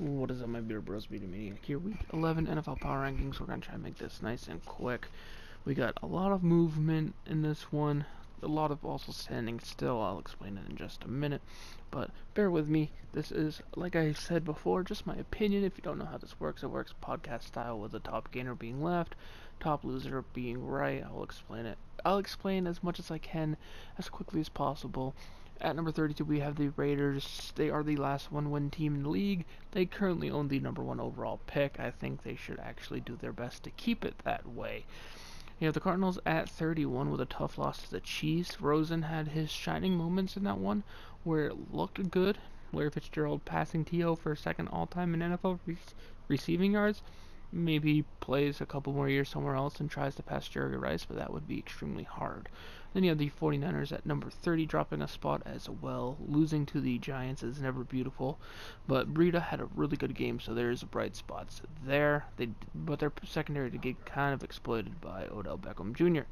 What is up, my beer bros? Maine-iac here. Week 11 NFL Power Rankings. We're going to try and make this nice and quick. We got a lot of movement in this one. A lot of also standing still. I'll explain it in just a minute. But bear with me. This is, like I said before, just my opinion. If you don't know how this works, it works podcast style with the top gainer being left, top loser being right. I'll explain it. I'll explain as much as I can, as quickly as possible. At number 32, we have the Raiders. They are the last one-win team in the league. They currently own the number 1 overall pick. I think they should actually do their best to keep it that way. You have the Cardinals at 31 with a tough loss to the Chiefs. Rosen had his shining moments in that one where it looked good. Larry Fitzgerald passing T.O. for second all-time in NFL receiving yards. Maybe plays a couple more years somewhere else and tries to pass Jerry Rice, but that would be extremely hard. Then you have the 49ers at number 30, dropping a spot as well. Losing to the Giants is never beautiful, but Breida had a really good game, so there's bright spots there. But their secondary to get kind of exploited by Odell Beckham Jr. And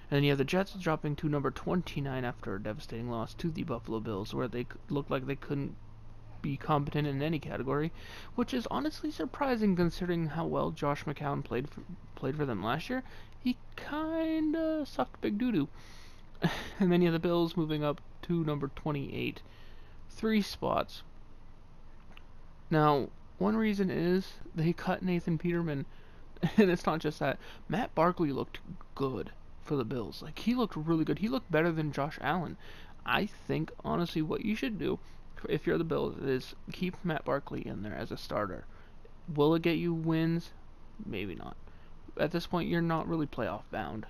then you have the Jets dropping to number 29 after a devastating loss to the Buffalo Bills, where they looked like they couldn't be competent in any category, which is honestly surprising considering how well Josh McCown played for them last year. He kinda sucked big doo-doo. And then you have the Bills moving up to number 28, 3 spots. Now, one reason is they cut Nathan Peterman, and it's not just that. Matt Barkley looked good for the Bills. Like, he looked really good. He looked better than Josh Allen. I think, honestly, what you should do if you're the Bills is keep Matt Barkley in there as a starter. Will it get you wins? Maybe not. At this point, you're not really playoff bound.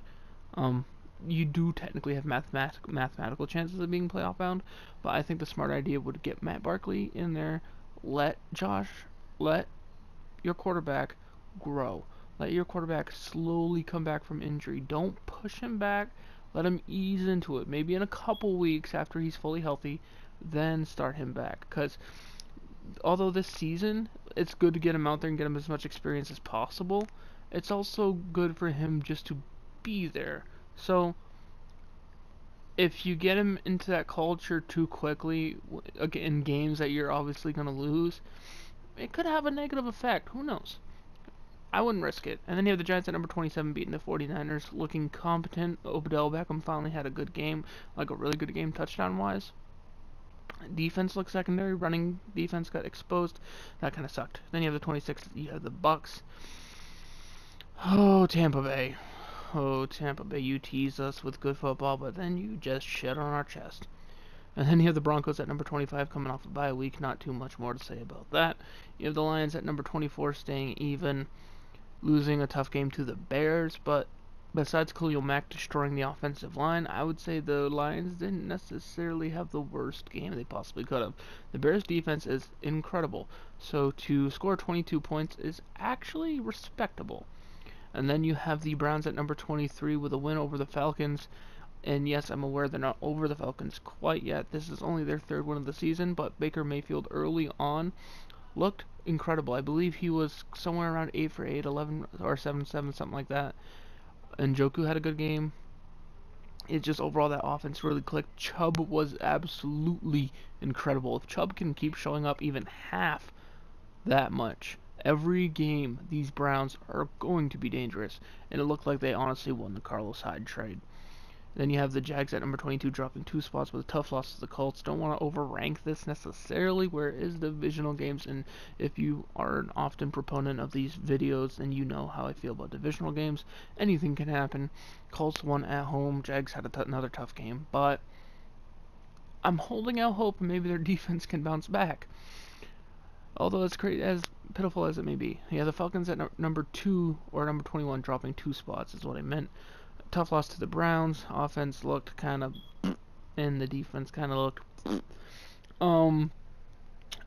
You do technically have mathematical chances of being playoff bound, but I think the smart idea would get Matt Barkley in there. Let your quarterback grow. Let your quarterback slowly come back from injury. Don't push him back. Let him ease into it. Maybe in a couple weeks after he's fully healthy, then start him back. Because although this season, it's good to get him out there and get him as much experience as possible, it's also good for him just to be there. So, if you get him into that culture too quickly in games that you're obviously going to lose, it could have a negative effect. Who knows? I wouldn't risk it. And then you have the Giants at number 27 beating the 49ers, looking competent. Odell Beckham finally had a good game, like a really good game touchdown-wise. Defense looked secondary. Running defense got exposed. That kind of sucked. Then you have the 26th. You have the Bucks. Oh, Tampa Bay. Oh, Tampa Bay, you tease us with good football, but then you just shit on our chest. And then you have the Broncos at number 25 coming off a bye week. Not too much more to say about that. You have the Lions at number 24 staying even, losing a tough game to the Bears, but besides Khalil Mack destroying the offensive line, I would say the Lions didn't necessarily have the worst game they possibly could have. The Bears' defense is incredible, so to score 22 points is actually respectable. And then you have the Browns at number 23 with a win over the Falcons. And yes, I'm aware they're not over the Falcons quite yet. This is only their 3rd win of the season, but Baker Mayfield early on looked incredible. I believe he was somewhere around 8 for 8, 11 or 7 7, something like that. And Njoku had a good game. It's just overall that offense really clicked. Chubb was absolutely incredible. If Chubb can keep showing up even half that much every game, these Browns are going to be dangerous. And it looked like they honestly won the Carlos Hyde trade. Then you have the Jags at number 22 dropping 2 spots with a tough loss to the Colts. Don't want to overrank this necessarily, where it is divisional games, and if you are an often proponent of these videos, then you know how I feel about divisional games. Anything can happen. Colts won at home. Jags had another tough game, but I'm holding out hope maybe their defense can bounce back. Although it's as pitiful as it may be. Yeah, the Falcons at number 2 or number 21 dropping 2 spots is what I meant. Tough loss to the Browns. Offense looked kind of, and the defense kind of looked.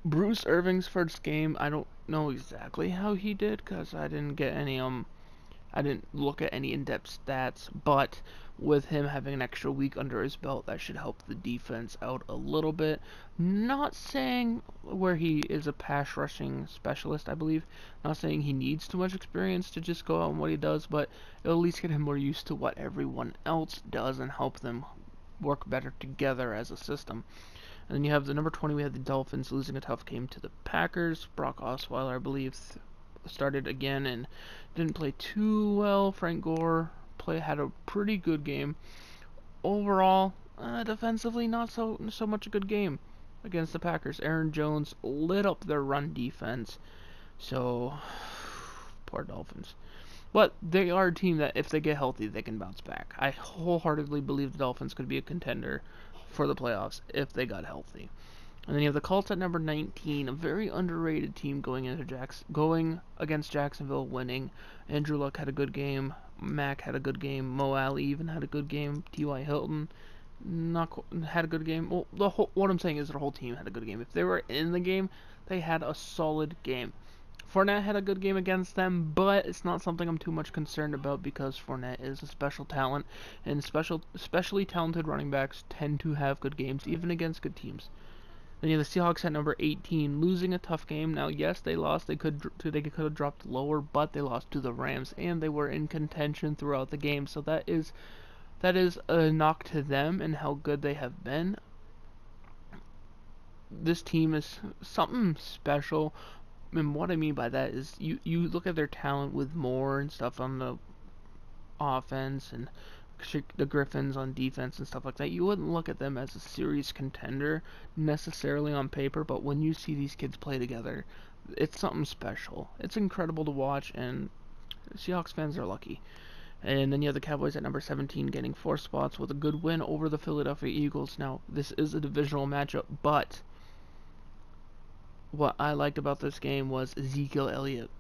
Bruce Irving's first game, I don't know exactly how he did because I didn't get any I didn't look at any in-depth stats, but with him having an extra week under his belt, that should help the defense out a little bit. Not saying where he is a pass rushing specialist, I believe. Not saying he needs too much experience to just go out on what he does, but it'll at least get him more used to what everyone else does and help them work better together as a system. And then you have the number 20, we have the Dolphins losing a tough game to the Packers. Brock Osweiler, I believe, started again and didn't play too well. Frank Gore had a pretty good game. Overall, defensively, not so much a good game against the Packers. Aaron Jones lit up their run defense. So, poor Dolphins. But they are a team that, if they get healthy, they can bounce back. I wholeheartedly believe the Dolphins could be a contender for the playoffs if they got healthy. And then you have the Colts at number 19, a very underrated team going against Jacksonville, winning. Andrew Luck had a good game. Mack had a good game. Mo Alley even had a good game. T.Y. Hilton had a good game. Well, what I'm saying is their whole team had a good game. If they were in the game, they had a solid game. Fournette had a good game against them, but it's not something I'm too much concerned about because Fournette is a special talent, and especially talented running backs tend to have good games, even against good teams. Then you have the Seahawks at number 18, losing a tough game. Now, yes, they lost. They could have dropped lower, but they lost to the Rams, and they were in contention throughout the game. So that is a knock to them and how good they have been. This team is something special. And what I mean by that is you look at their talent with Moore and stuff on the offense and the Griffins on defense and stuff like that. You wouldn't look at them as a serious contender necessarily on paper, but when you see these kids play together, it's something special. It's incredible to watch, and Seahawks fans are lucky. And then you have the Cowboys at number 17 getting 4 spots with a good win over the Philadelphia Eagles. Now, this is a divisional matchup, but what I liked about this game was Ezekiel Elliott.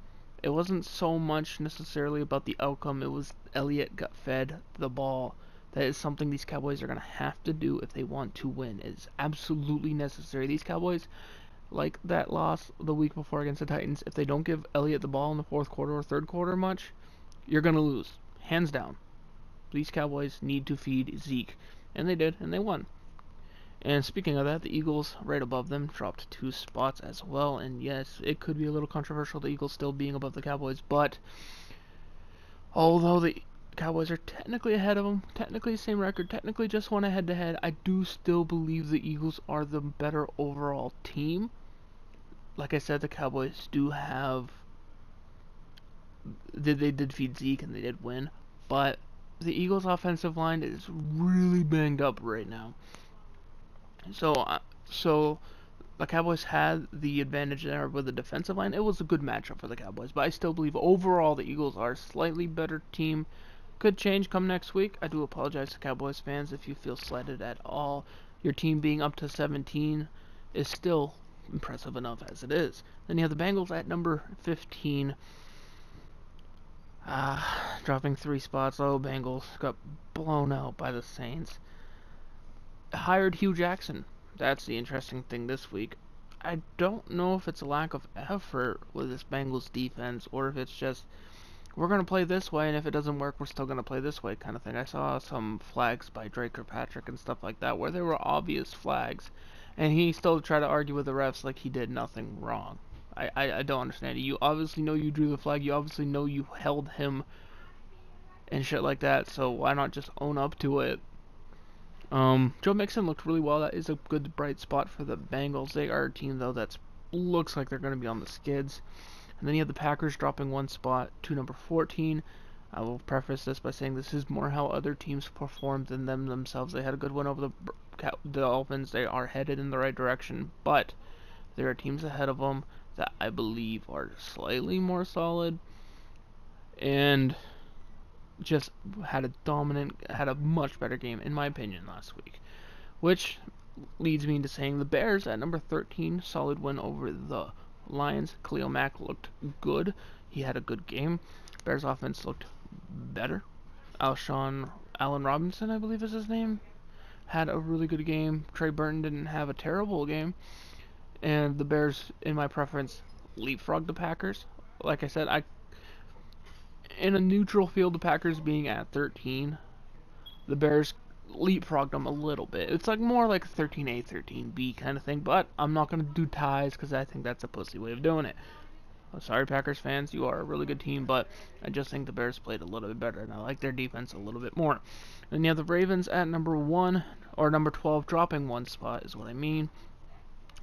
It wasn't so much necessarily about the outcome. It was Elliott got fed the ball. That is something these Cowboys are going to have to do if they want to win. It is absolutely necessary. These Cowboys, like that loss the week before against the Titans, if they don't give Elliott the ball in the fourth quarter or third quarter much, you're going to lose. Hands down. These Cowboys need to feed Zeke. And they did, and they won. And speaking of that, the Eagles, right above them, dropped 2 spots as well. And yes, it could be a little controversial, the Eagles still being above the Cowboys. But although the Cowboys are technically ahead of them, technically same record, technically just won a head-to-head, I do still believe the Eagles are the better overall team. Like I said, the Cowboys do have... They did feed Zeke and they did win. But the Eagles' offensive line is really banged up right now. So the Cowboys had the advantage there with the defensive line. It was a good matchup for the Cowboys, but I still believe overall the Eagles are a slightly better team. Could change come next week. I do apologize to Cowboys fans if you feel slighted at all. Your team being up to 17 is still impressive enough as it is. Then you have the Bengals at number 15. Dropping 3 spots. Oh, Bengals got blown out by the Saints. Hired Hugh Jackson. That's the interesting thing this week. I don't know if it's a lack of effort with this Bengals defense or if it's just we're going to play this way, and if it doesn't work, we're still going to play this way kind of thing. I saw some flags by Drake Kirkpatrick and stuff like that where there were obvious flags, and he still tried to argue with the refs like he did nothing wrong. I don't understand it. You obviously know you drew the flag. You obviously know you held him and shit like that, so why not just own up to it? Joe Mixon looked really well. That is a good bright spot for the Bengals. They are a team, though, that looks like they're going to be on the skids. And then you have the Packers dropping 1 spot to number 14. I will preface this by saying this is more how other teams performed than them themselves. They had a good win over the Dolphins. They are headed in the right direction, but there are teams ahead of them that I believe are slightly more solid and just had a much better game, in my opinion, last week. Which leads me into saying the Bears at number 13, solid win over the Lions. Khalil Mack looked good. He had a good game. Bears offense looked better. Allen Robinson, I believe is his name, had a really good game. Trey Burton didn't have a terrible game. And the Bears, in my preference, leapfrogged the Packers. Like I said, in a neutral field, the Packers being at 13, the Bears leapfrogged them a little bit. It's like more like a 13A, 13B kind of thing, but I'm not going to do ties because I think that's a pussy way of doing it. Sorry, Packers fans, you are a really good team, but I just think the Bears played a little bit better, and I like their defense a little bit more. And you have the Ravens at number 1, or number 12, dropping 1 spot is what I mean.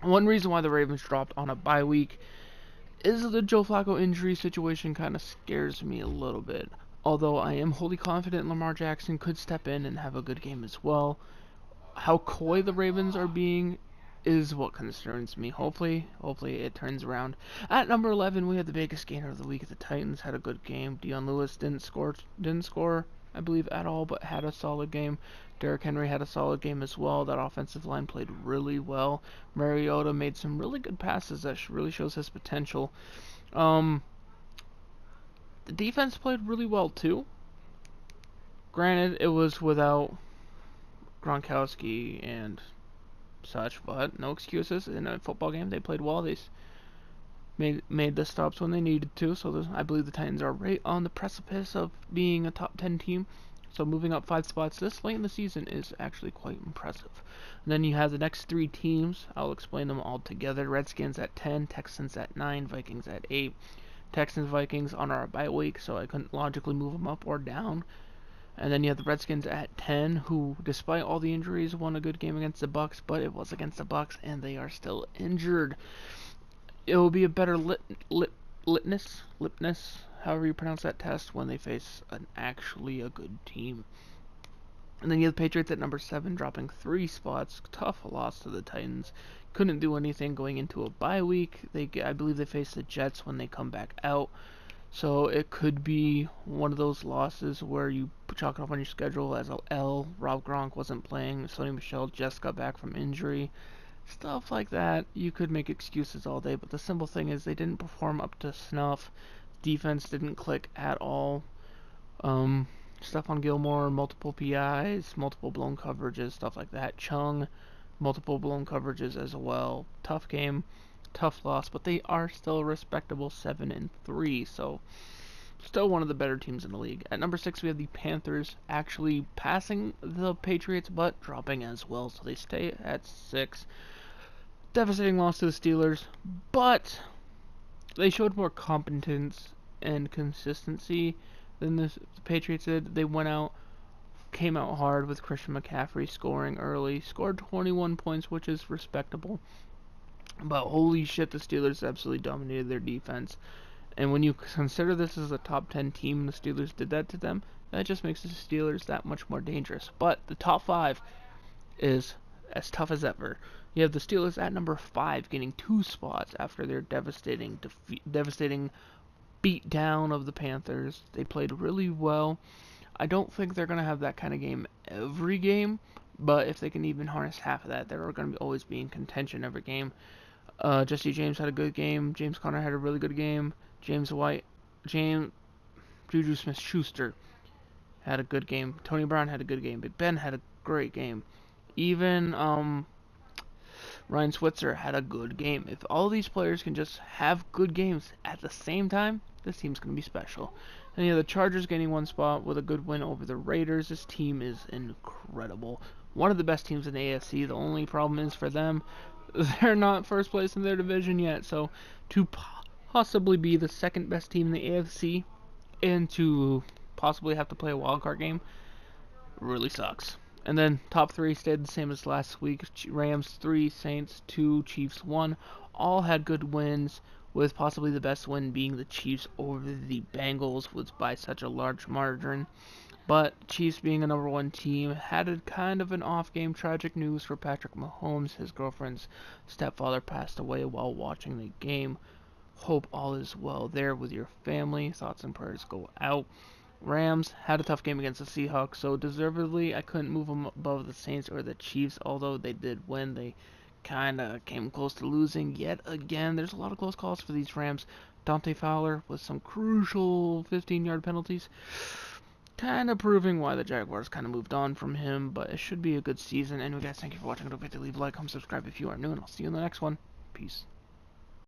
One reason why the Ravens dropped on a bye week is the Joe Flacco injury situation kind of scares me a little bit. Although I am wholly confident Lamar Jackson could step in and have a good game as well. How coy the Ravens are being is what concerns me. Hopefully it turns around. At number 11, we had the biggest gainer of the week. The Titans had a good game. Dion Lewis didn't score, I believe, at all, but had a solid game. Derrick Henry had a solid game as well. That offensive line played really well. Mariota made some really good passes that really shows his potential. The defense played really well too. Granted, it was without Gronkowski and such, but no excuses. In a football game, they played well. They made the stops when they needed to. So I believe the Titans are right on the precipice of being a top 10 team. So moving up 5 spots this late in the season is actually quite impressive. And then you have the next 3 teams. I'll explain them all together. Redskins at 10, Texans at 9, Vikings at 8. Texans, Vikings on our bye week, so I couldn't logically move them up or down. And then you have the Redskins at 10, who, despite all the injuries, won a good game against the Bucs, but it was against the Bucs, and they are still injured. It will be a better lipness, however you pronounce that test, when they face actually a good team. And then you have the Patriots at number 7, dropping 3 spots. Tough loss to the Titans. Couldn't do anything going into a bye week. I believe they face the Jets when they come back out. So it could be one of those losses where you chalk it up on your schedule as a L. Rob Gronk wasn't playing. Sony Michel just got back from injury. Stuff like that. You could make excuses all day, but the simple thing is they didn't perform up to snuff. Defense didn't click at all. Stephon Gilmore, multiple PIs, multiple blown coverages, stuff like that. Chung, multiple blown coverages as well. Tough game. Tough loss, but they are still a respectable 7-3, so still one of the better teams in the league. At number 6, we have the Panthers actually passing the Patriots, but dropping as well, so they stay at 6. Devastating loss to the Steelers, but they showed more competence and consistency than the Patriots did. They came out hard with Christian McCaffrey scoring early, scored 21 points, which is respectable. But holy shit, the Steelers absolutely dominated their defense. And when you consider this as a top 10 team, the Steelers did that to them, that just makes the Steelers that much more dangerous. But the top 5 is as tough as ever. You have the Steelers at number 5, getting 2 spots after their devastating beat down of the Panthers. They played really well. I don't think they're going to have that kind of game every game, but if they can even harness half of that, they're going to always be in contention every game. Jesse James had a good game. James Conner had a really good game. Juju Smith-Schuster had a good game. Tony Brown had a good game. Big Ben had a great game. Even Ryan Switzer had a good game. If all these players can just have good games at the same time, this team's going to be special. And you have the Chargers gaining 1 spot with a good win over the Raiders. This team is incredible. One of the best teams in the AFC. The only problem is for them, they're not first place in their division yet. So to possibly be the second best team in the AFC and to possibly have to play a wild card game really sucks. And then top 3 stayed the same as last week. Rams 3, Saints 2, Chiefs 1. All had good wins, with possibly the best win being the Chiefs over the Bengals was by such a large margin. But Chiefs being a number 1 team had a kind of an off game. Tragic news for Patrick Mahomes. His girlfriend's stepfather passed away while watching the game. Hope all is well there with your family. Thoughts and prayers go out. Rams had a tough game against the Seahawks, so deservedly I couldn't move them above the Saints or the Chiefs, although they did win. They kind of came close to losing yet again. There's a lot of close calls for these Rams. Dante Fowler with some crucial 15-yard penalties, kind of proving why the Jaguars kind of moved on from him, but it should be a good season. Anyway, guys, thank you for watching. Don't forget to leave a like, comment, subscribe if you are new, and I'll see you in the next one. Peace.